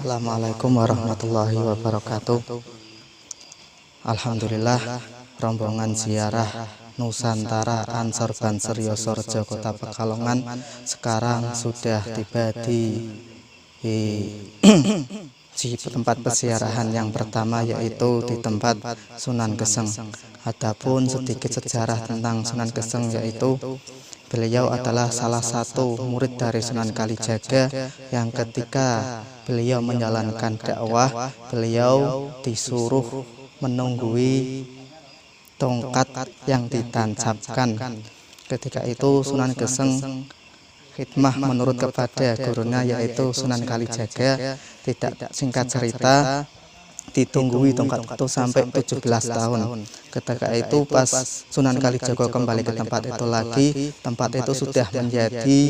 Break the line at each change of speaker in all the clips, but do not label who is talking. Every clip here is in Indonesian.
Assalamualaikum warahmatullahi wabarakatuh. Alhamdulillah, rombongan ziarah Nusantara Ansor Banser Yosorjo Kota Pekalongan sekarang sudah tiba di tempat peziarahan yang pertama, yaitu di tempat Sunan Geseng. Adapun sedikit sejarah tentang Sunan Geseng, yaitu beliau adalah salah satu murid dari Sunan Kalijaga yang ketika beliau menjalankan dakwah, beliau disuruh menunggui tongkat yang ditancapkan. Ketika itu Sunan Geseng khidmah menurut kepada gurunya, yaitu Sunan Kalijaga. Tidak singkat cerita, ditunggui tongkat itu sampai 17 tahun. Ketika itu pas Sunan Kalijaga kembali ke tempat itu lagi, tempat itu sudah menjadi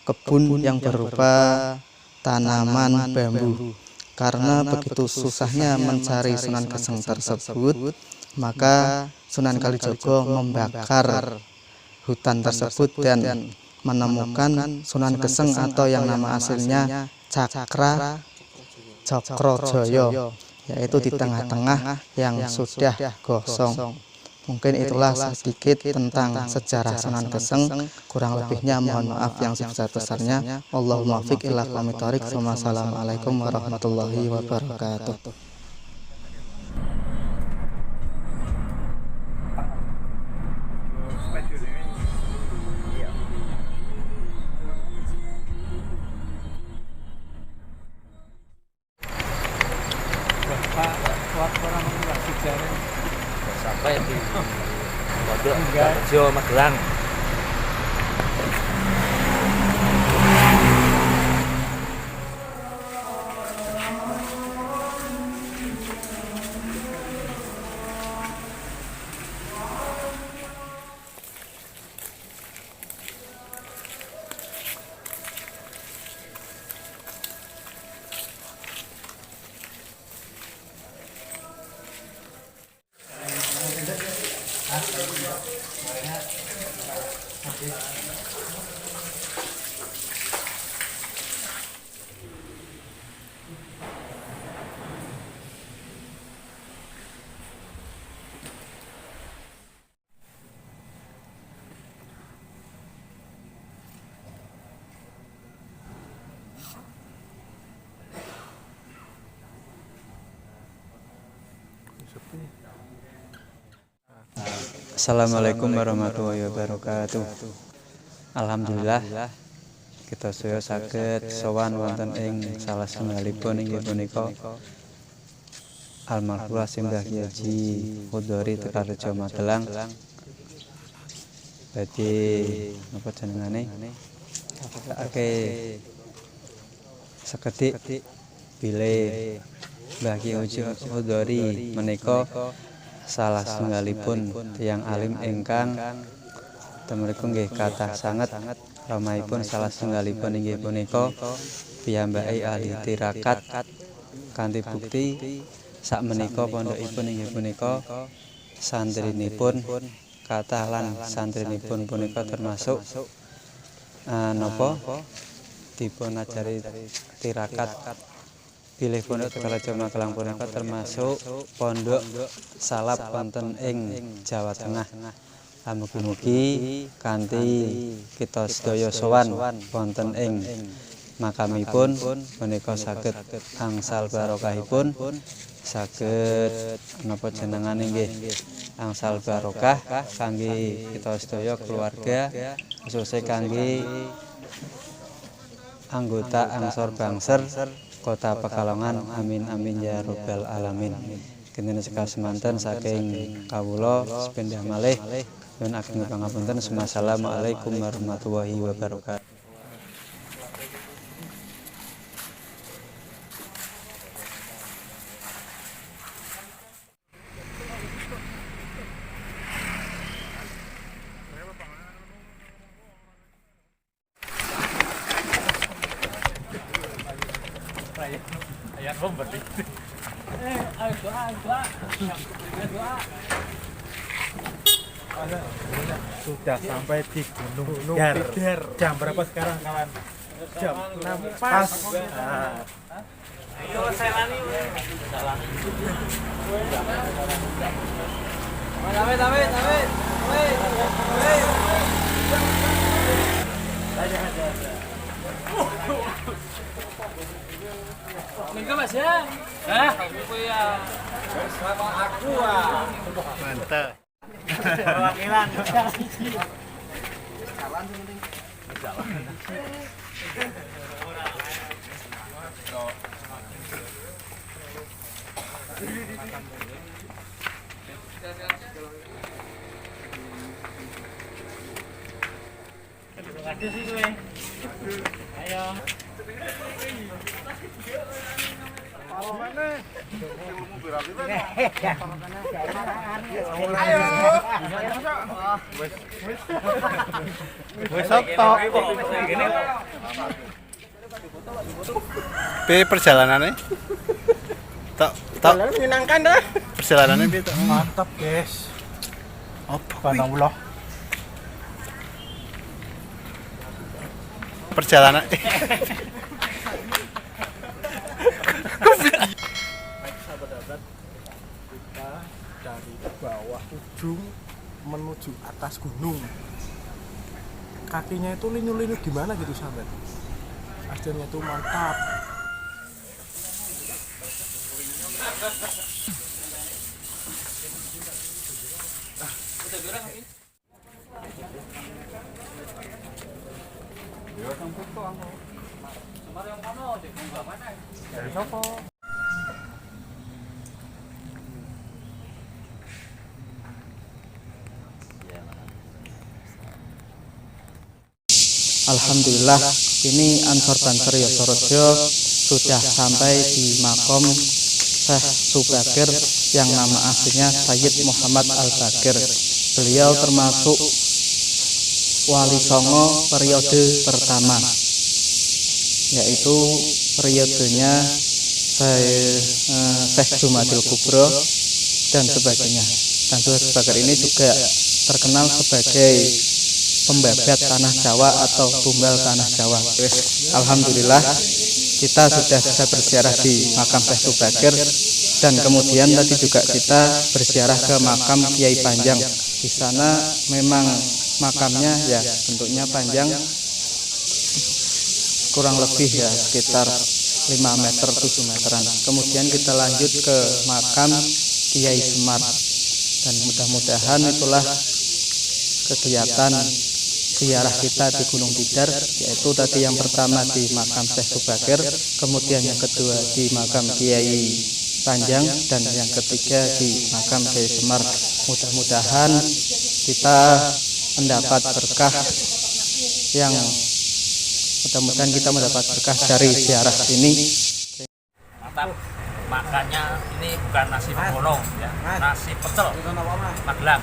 kebun yang berupa tanaman bambu. Karena begitu susahnya mencari Sunan Geseng tersebut, maka Sunan Kalijaga membakar hutan tersebut dan menemukan Sunan Geseng atau yang nama aslinya Cakra Cokrojoyo, yaitu di tengah-tengah yang sudah gosong. Mungkin itulah sedikit tentang sejarah Sunan Geseng. Kurang lebihnya mohon maaf yang sebesar-besarnya. Allahumma fiq ila qawmit thoriq. Wassalamualaikum warahmatullahi wabarakatuh.
Sampai di Pondok Rejo Magelang.
Assalamualaikum warahmatullahi wabarakatuh. Alhamdulillah kita saya saged sowan wonten ing salah setunggalipun inggih punika Almarhum Simbah Kyai Haji Hudori Tekarrejo Magelang. Dadi napa jenengane? Sekedik bilih Mbah Kyai Haji Hudori menika salah setunggalipun tiyang alim ingkang temriku nggih kathah sanget ramaipun. Salah setunggalipun inggih punika piyambake ahli tirakat kanthi bukti sakmenika pondhokipun inggih punika santrinipun kathah lan santrinipun punika termasuk napa dipun ajari tirakat bilih pondok Tegaraja Magelang punika termasuk pondok salap wonten ing Jawa Tengah. Mugi-mugi kanthi kita sedaya sowan wonten ing makamipun menika saged angsal barokahipun, saged napa jenengane nggih angsal barokah kangge kita sedaya keluarga, khususnya kangge anggota Ansor Bangser Kota Pekalongan. Amin amin ya rabbal alamin. Kinten sekal semanten saking kawula sepindhah malih nyuwun ageng pangapunten. Assalamualaikum warahmatullahi wabarakatuh.
Sudah sampai di Gunung Tidar. Jam berapa sekarang kawan? Jam 6 pas.
Minggu Mas ya? Aku ya. Aku
Mantap.
perwakilan. Ayo.
Piye perjalanannya? Tok menyenangkan dah. Perjalanannya piye tok? Mantap, guys. Apa kuwi? Perjalanan. Sahabat-sahabat, kita dari bawah ujung menuju atas gunung. Kakinya itu linyu-linyu gimana gitu sahabat. Hasilnya itu mantap. Dari sopo?
Alhamdulillah, ini Ansor Bangser Yosorojo sudah sampai di makom Syekh Subagir yang nama aslinya Sayyid Muhammad Al-Bagir. Beliau termasuk Wali Songo periode pertama, yaitu periodenya Syekh Jumadil Kubro dan sebagainya. Dan Syekh Subagir ini juga terkenal sebagai pembabat tanah Jawa atau tumbal tanah Jawa. Alhamdulillah kita sudah bisa berziarah di makam Syekh Subagir, dan kemudian tadi juga kita berziarah ke makam Kiai Panjang. Di sana memang makamnya ya bentuknya panjang, kurang lebih ya sekitar 5 meter 7 meteran. Kemudian kita lanjut ke makam Kiai Semar, dan mudah-mudahan itulah kegiatan ziarah kita di Gunung Tidar, yaitu tadi yang pertama di makam Syekh Subagir, kemudian yang kedua di makam Kiai Panjang, dan yang ketiga di makam Kiai Semar. Mudah-mudahan kita mendapat berkah yang mudah-mudahan kita mendapat berkah dari ziarah ini.
Mantap. Makannya ini bukan nasi Mengkono ya, nasi pecel Magelang.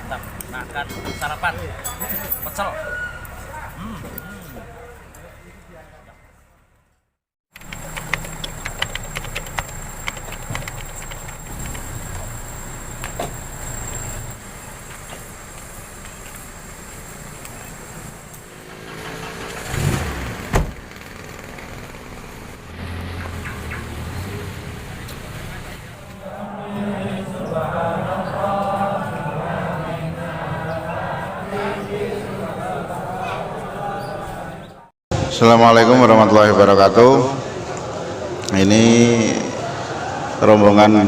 Mantap. Makan sarapan pecel.
Assalamualaikum warahmatullahi wabarakatuh. Ini rombongan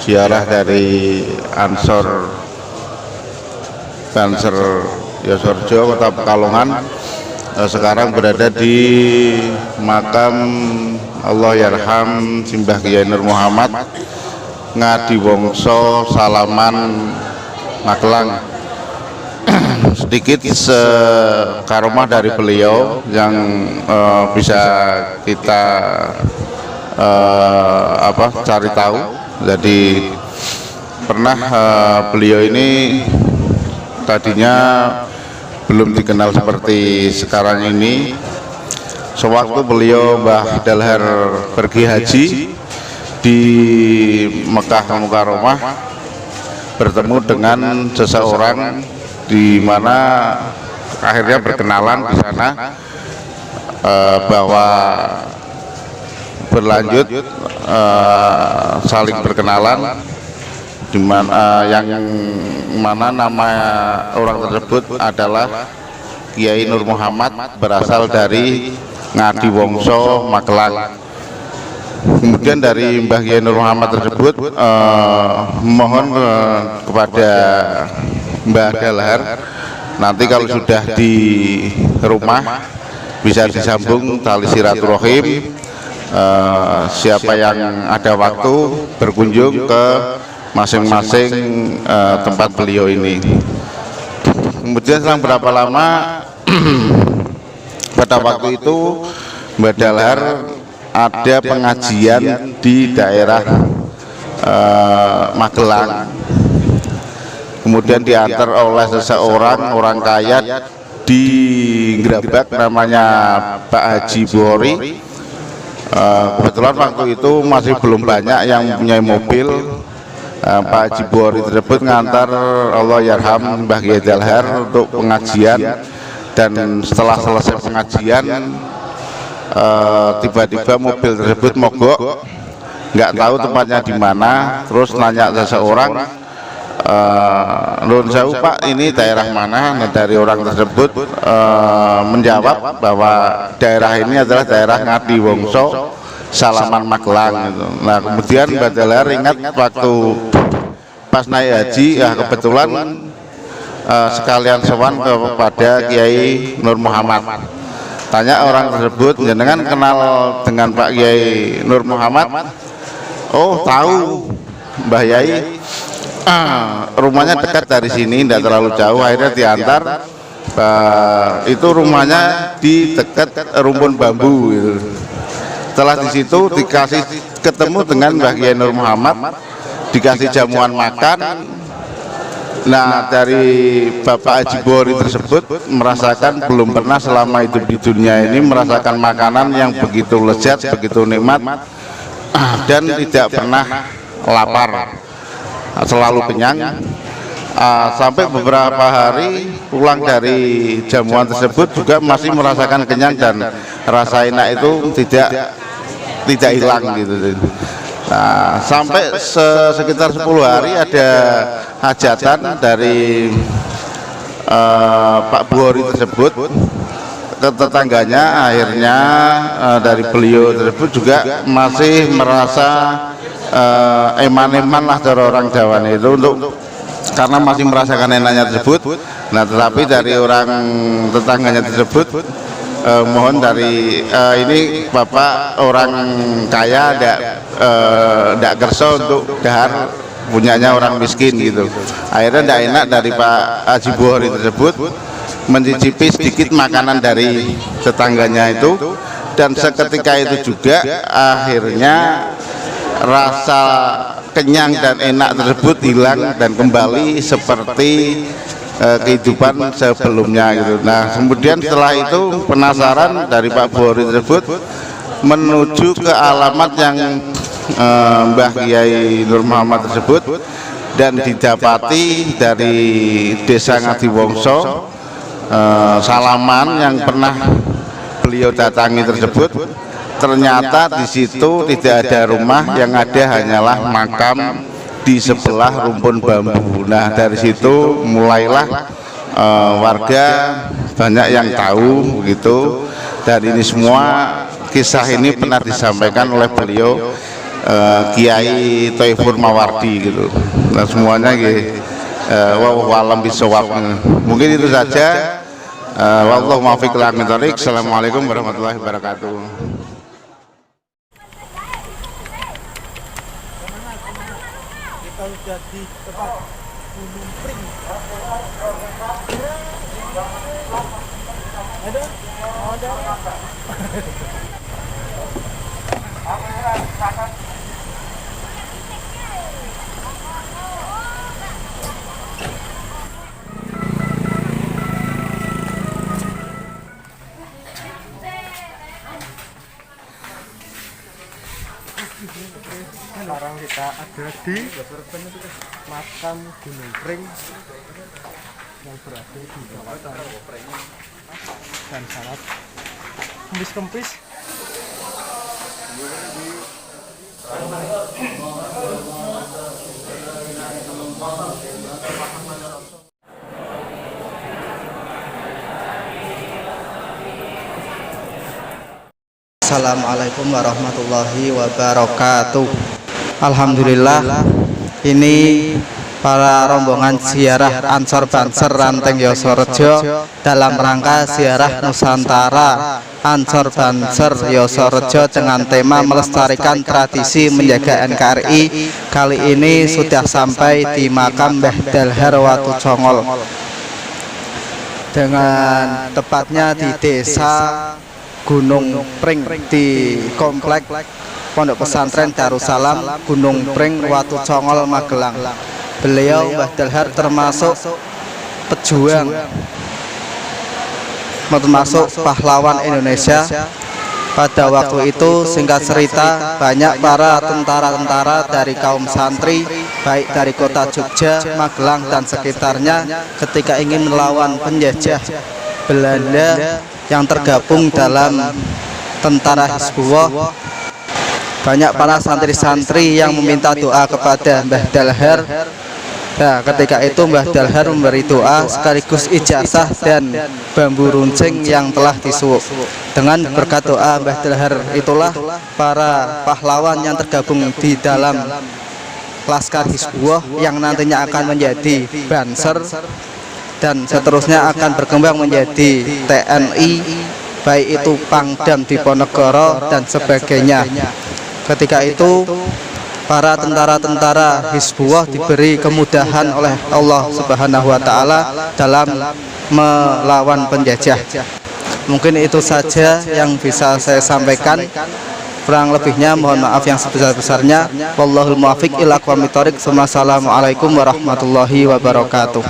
ziarah dari Ansor Banser Yosorjo, Kota Pekalongan. Sekarang berada di makam Allahyarham Simbah Kyai Nur Muhammad Ngadiwongso Salaman Magelang. Sedikit karomah dari beliau yang bisa kita cari tahu. Jadi pernah beliau ini tadinya belum dikenal seperti sekarang ini. Sewaktu beliau Mbah Dalhar pergi haji di Mekah Mukarramah, bertemu dengan seseorang di mana akhirnya berkenalan di sana, bahwa berlanjut saling berkenalan, di mana yang mana nama orang tersebut adalah Kyai Nur Muhammad, berasal dari Ngadiwongso Magelang. Kemudian dari Mbah Kyai Nur Muhammad tersebut mohon kepada Mbah Dalhar, nanti kalau sudah di rumah bisa disambung tali silaturahim. Siapa yang ada waktu berkunjung ke masing-masing tempat beliau ini. Kemudian selang berapa lama pada waktu itu Mbah Dalhar ada pengajian di daerah Magelang. Kemudian diantar oleh seseorang orang kaya di Gerabak, namanya Pak Haji Buhori. Kebetulan waktu itu masih belum banyak yang punya mobil. Pak Haji Buhori tersebut ngantar Allahyarham Mbah Kyai Dalhar untuk pengajian, dan setelah selesai pengajian tiba-tiba mobil tersebut mogok, nggak tahu tempatnya di mana. Terus nanya seseorang, Nun sewu Pak, ini daerah mana? Nah, dari orang tersebut menjawab bahwa daerah ini adalah daerah Ngadiwongso Salaman Magelang gitu. Nah, kemudian Mbah Dalhar ingat waktu pas naik haji, ya kebetulan sekalian sowan kepada Kyai Nur Muhammad. Tanya orang tersebut, jenengan kenal dengan Pak Kyai Nur Muhammad? Oh, tahu Mbah Yai. Rumahnya dekat dari sini, tidak terlalu jauh. Akhirnya diantar. Itu rumahnya di dekat rumpun bambu gitu. Setelah di situ dikasih ketemu dengan Mbah Kyai Nur Muhammad, dikasih jamuan makan. Nah, dari Bapak Haji Buhori tersebut merasakan belum pernah selama hidup di dunia ini merasakan makanan yang begitu lezat, begitu nikmat, dan tidak pernah lapar, selalu kenyang. Sampai beberapa hari pulang dari jamuan tersebut juga masih merasakan kenyang, dan rasa enak itu tidak hilang gitu. Nah, sampai sekitar 10 hari ada hajatan dari Pak Buhori tersebut ke tetangganya. Akhirnya dari beliau tersebut juga masih merasa eman-eman lah dari orang Jawa itu, untuk karena masih merasakan enaknya tersebut. Nah, tetapi dari orang tetangganya tersebut mohon dari ini Bapak orang kaya, tidak kerso untuk dahar punyanya orang miskin gitu. Akhirnya tidak enak dari Pak Haji Buhori tersebut mencicipi sedikit makanan dari tetangganya itu, dan seketika itu juga akhirnya rasa kenyang dan enak tersebut hilang dan kembali seperti kehidupan sebelumnya gitu. Nah, kemudian setelah itu penasaran dari Pak Buhori tersebut menuju ke alamat yang Mbah Kyai Nur Muhammad tersebut, dan didapati dari desa Ngadiwongso Salaman yang pernah beliau datangi tersebut, ternyata di situ tidak ada rumah, yang ada hanyalah makam di sebelah rumpun bambu. Nah, dari situ mulailah warga banyak yang tahu begitu. Dan ini semua kisah ini pernah disampaikan oleh beliau Kiai Thaifur Mawardi gitu. Nah semuanya wallahu a'lam bishawab. Mungkin itu saja. Wallahu muwaffiq ila aqwamit thoriq. Assalamualaikum warahmatullahi wabarakatuh.
Kita sudah di tempat Gunung Pring. Ada? Sekarang kita ada di makam Gunung Pring yang berada di kawasan dan sangat kempis-kempis.
Assalamualaikum warahmatullahi wabarakatuh. Alhamdulillah, ini para rombongan ziarah Ansor Banser Ranteng Yosorejo dalam rangka ziarah Nusantara Ansor Banser Yosorejo dengan tema melestarikan tradisi menjaga NKRI. Kali ini sudah sampai di makam Mbah Dalhar Watu Congol, dengan tepatnya di desa Gunung Pring di komplek Pondok Pesantren Darussalam Gunung Pring Watu Congol Magelang. Beliau Mbah Dalhar termasuk pejuang, termasuk pahlawan Indonesia. Pada waktu itu, singkat cerita, banyak para tentara-tentara dari kaum santri, baik dari kota Jogja, Magelang dan sekitarnya, ketika ingin melawan penjajah Belanda yang tergabung dalam tentara Hizbullah. Banyak para santri-santri yang meminta doa kepada Mbah Dalhar. Nah, ketika itu Mbah Dalhar memberi doa sekaligus ijazah dan bambu runcing yang telah disuwuk. Dengan berkat doa Mbah Dalhar itulah para pahlawan yang tergabung di dalam Laskar Hizbullah yang nantinya akan menjadi Banser dan seterusnya akan berkembang menjadi TNI, baik itu Pangdam Diponegoro dan sebagainya. Ketika itu para tentara-tentara Hizbullah diberi kemudahan oleh Allah Subhanahu wa Ta'ala dalam melawan penjajah. Mungkin itu saja yang bisa saya sampaikan. Kurang lebihnya mohon maaf yang sebesar-besarnya. Wallahul muwaffiq ila aqwamit thoriq. Wassalamualaikum warahmatullahi wabarakatuh.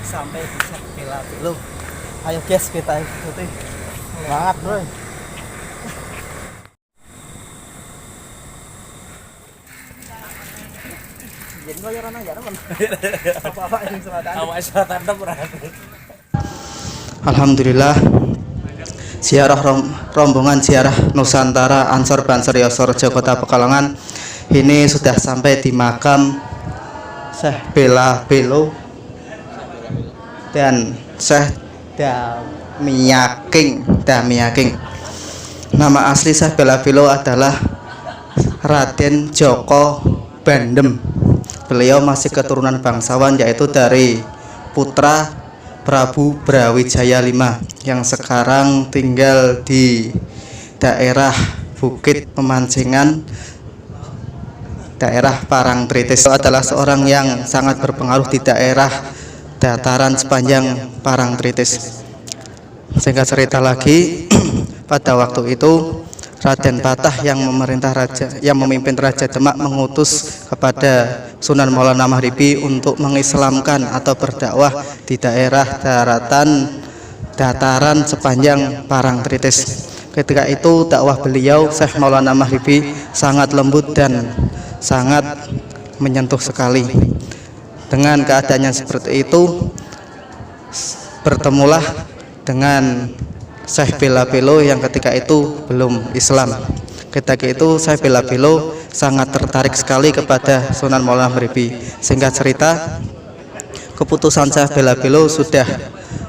Sampai bisa bela dulu. Ayo guys, kita ikuti. Semangat bro. Jadi kau orang ya teman. Apa yang selatan? Awak selatan berarti.
Alhamdulillah, ziarah rombongan ziarah Nusantara Ansor Banser Yosorejo Kota Pekalongan ini sudah sampai di makam Syekh Bela Belo dan Syekh Damiyaking. Nama asli Syekh Bela Belo adalah Raden Joko Bandem. Beliau masih keturunan bangsawan, yaitu dari putra Prabu Brawijaya V yang sekarang tinggal di daerah Bukit Pemancingan, daerah Parangtritis. Adalah seorang yang sangat berpengaruh di daerah dataran sepanjang Parangtritis. Singkat cerita lagi, pada waktu itu Raden Patah yang memimpin Raja Demak mengutus kepada Sunan Maulana Mahribi untuk mengislamkan atau berdakwah di daerah dataran sepanjang Parangtritis. Ketika itu dakwah beliau Syekh Maulana Mahribi sangat lembut dan sangat menyentuh sekali. Dengan keadaannya seperti itu, bertemulah dengan Syekh Belabelo yang ketika itu belum Islam. Ketika itu Syekh Belabelo sangat tertarik sekali kepada Sunan Maulana Mahribi. Singkat cerita, keputusan Syekh Belabelo sudah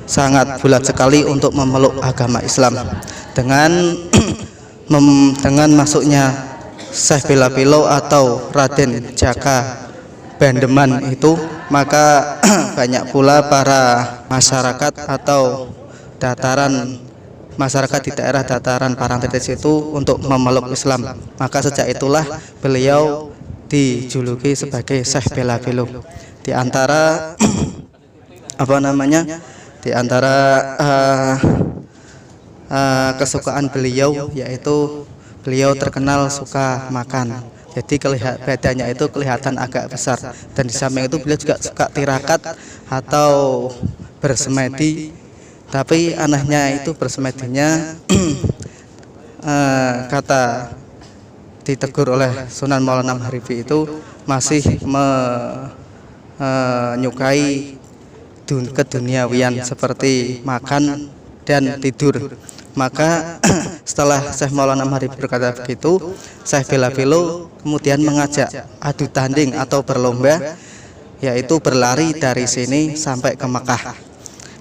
sangat bulat sekali untuk memeluk agama Islam. Dengan masuknya Syekh Belabelo atau Raden Jaka Bandeman itu, maka banyak pula para masyarakat atau masyarakat di daerah dataran Parangtritis itu untuk memeluk Islam. Maka sejak itulah beliau dijuluki sebagai Syekh Belabelo. Di antara di antara kesukaan beliau yaitu beliau terkenal suka makan. Jadi badannya itu kelihatan agak besar, dan di samping itu beliau juga suka tirakat atau bersemedi. Tapi anehnya itu bersemedinya kata ditegur oleh Sunan Maulana Mahribi itu masih menyukai keduniawian seperti makan dan tidur. Maka setelah Syekh Maulana Mahribi berkata begitu, Syekh Belabelo kemudian mengajak adu tanding atau berlomba, yaitu berlari dari sini sampai ke Mekah.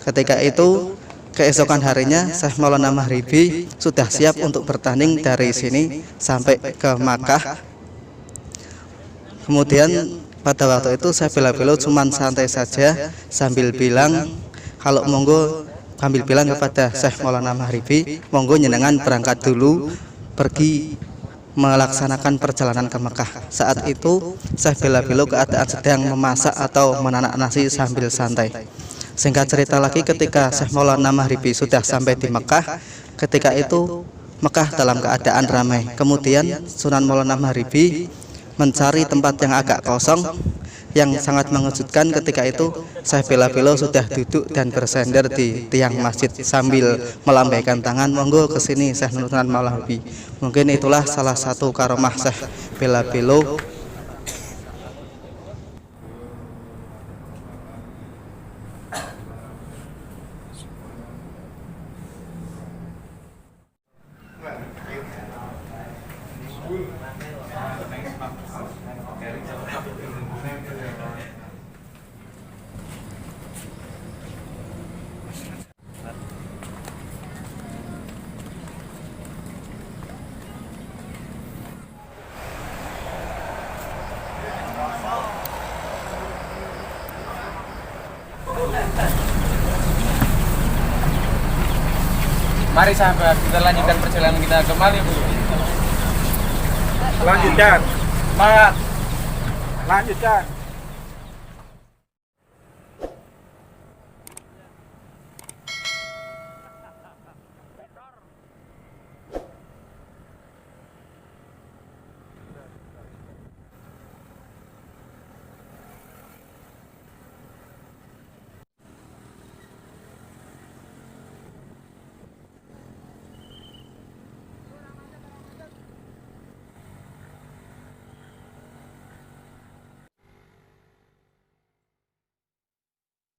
Ketika itu keesokan harinya Syekh Maulana Mahribi sudah siap untuk bertanding dari sini sampai ke Makkah. Kemudian pada waktu itu Syekh Belabelo cuma santai saja sambil bilang, kalau monggo sambil bilang kepada Syekh Maulana Mahribi, monggo nyenengan berangkat dulu pergi melaksanakan perjalanan ke Mekah. Saat itu Syekh Belabelo keadaan sedang memasak atau menanak nasi sambil santai. Singkat cerita lagi, ketika Syekh Maulana Mahribi sudah sampai di Mekah, ketika itu Mekah dalam keadaan ramai. Kemudian Sunan Maulana Mahribi mencari tempat yang agak kosong. Yang sangat mengejutkan, ketika itu Syekh Belabelo sudah duduk dan bersender di tiang masjid sambil melambaikan tangan, monggo ke sini Syekh Sunan Maulana Mahribi. Mungkin itulah salah satu karomah Syekh Belabelo.
Mari sahabat, kita lanjutkan perjalanan kita kembali dulu.
Lanjutkan.
Semangat.
Lanjutkan.